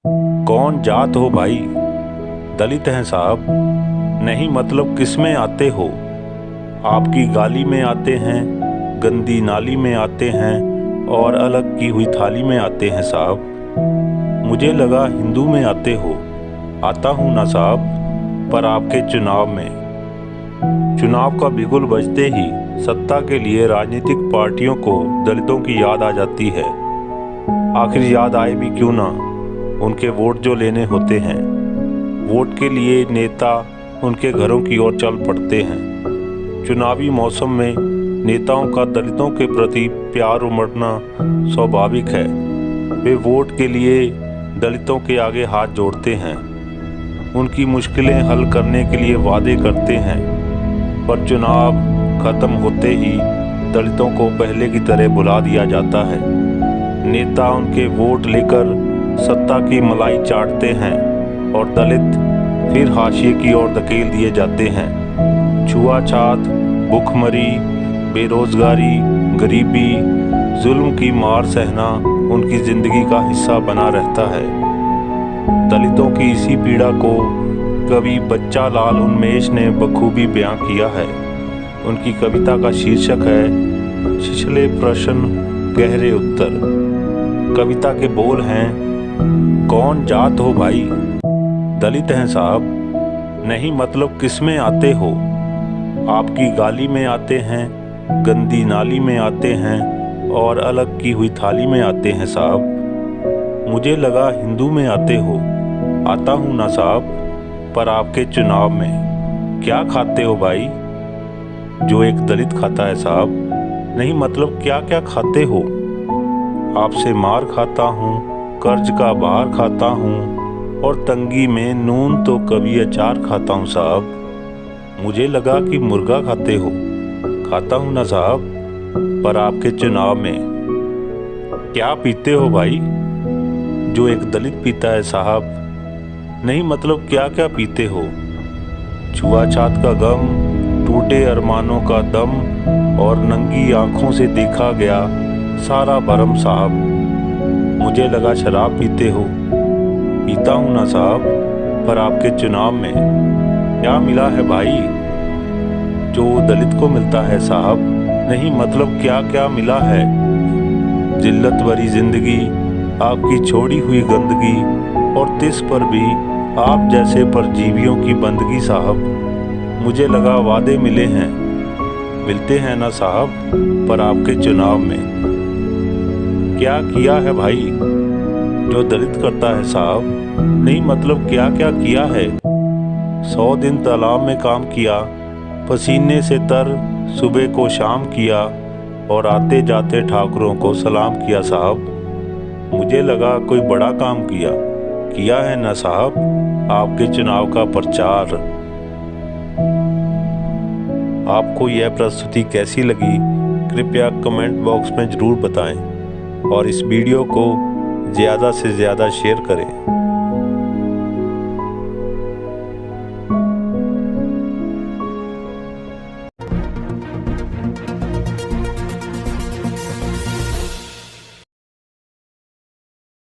कौन जात हो भाई? दलित हैं साहब। नहीं मतलब किस में आते हो? आपकी गाली में आते हैं, गंदी नाली में आते हैं और अलग की हुई थाली में आते हैं साहब। मुझे लगा हिंदू में आते हो। आता हूँ ना साहब, पर आपके चुनाव में। चुनाव का बिगुल बजते ही सत्ता के लिए राजनीतिक पार्टियों को दलितों की याद आ जाती है। आखिर याद आए भी क्यों ना, उनके वोट जो लेने होते हैं। वोट के लिए नेता उनके घरों की ओर चल पड़ते हैं। चुनावी मौसम में नेताओं का दलितों के प्रति प्यार उमड़ना स्वाभाविक है। वे वोट के लिए दलितों के आगे हाथ जोड़ते हैं, उनकी मुश्किलें हल करने के लिए वादे करते हैं। पर चुनाव खत्म होते ही दलितों को पहले की तरह बुला दिया जाता है। नेता उनके वोट लेकर सत्ता की मलाई चाटते हैं और दलित फिर हाशिए की ओर धकेल दिए जाते हैं। छुआछात, भुखमरी, बेरोजगारी, गरीबी, जुल्म की मार सहना उनकी जिंदगी का हिस्सा बना रहता है। दलितों की इसी पीड़ा को कवि बच्चा लाल उन्मेष ने बखूबी बयां किया है। उनकी कविता का शीर्षक है छिछले प्रश्न गहरे उत्तर। कविता के बोल हैं, कौन जात हो भाई? दलित हैं साहब। नहीं मतलब किस में आते हो? आपकी गाली में आते हैं, गंदी नाली में आते हैं और अलग की हुई थाली में आते हैं साहब। मुझे लगा हिंदू में आते हो। आता हूँ ना साहब, पर आपके चुनाव में। क्या खाते हो भाई जो एक दलित खाता है साहब? नहीं मतलब क्या क्या खाते हो? आपसे मार खाता हूँ, कर्ज का भार खाता हूँ और तंगी में नून तो कभी अचार खाता हूँ साहब। मुझे लगा कि मुर्गा खाते हो। खाता हूँ ना साहब, पर आपके चुनाव में। क्या पीते हो भाई जो एक दलित पीता है साहब? नहीं मतलब क्या क्या पीते हो? छुआछात का गम, टूटे अरमानों का दम और नंगी आंखों से देखा गया सारा भरम साहब। मुझे लगा शराब पीते हो। पीता हूँ ना साहब, पर आपके चुनाव में। क्या मिला है भाई जो दलित को मिलता है साहब? नहीं मतलब क्या क्या मिला है? जिल्लत भरी जिंदगी, आपकी छोड़ी हुई गंदगी और तिस पर भी आप जैसे परजीवियों की बंदगी साहब। मुझे लगा वादे मिले हैं, मिलते हैं ना साहब, पर आपके चुनाव में। क्या किया है भाई जो दलित करता है साहब? नहीं मतलब क्या क्या किया है? 100 दिन तालाब में काम किया, पसीने से तर सुबह को शाम किया और आते जाते ठाकुरों को सलाम किया साहब। मुझे लगा कोई बड़ा काम किया है ना साहब, आपके चुनाव का प्रचार। आपको यह प्रस्तुति कैसी लगी कृपया कमेंट बॉक्स में ज़रूर बताएं और इस वीडियो को ज़्यादा से ज़्यादा शेयर करें।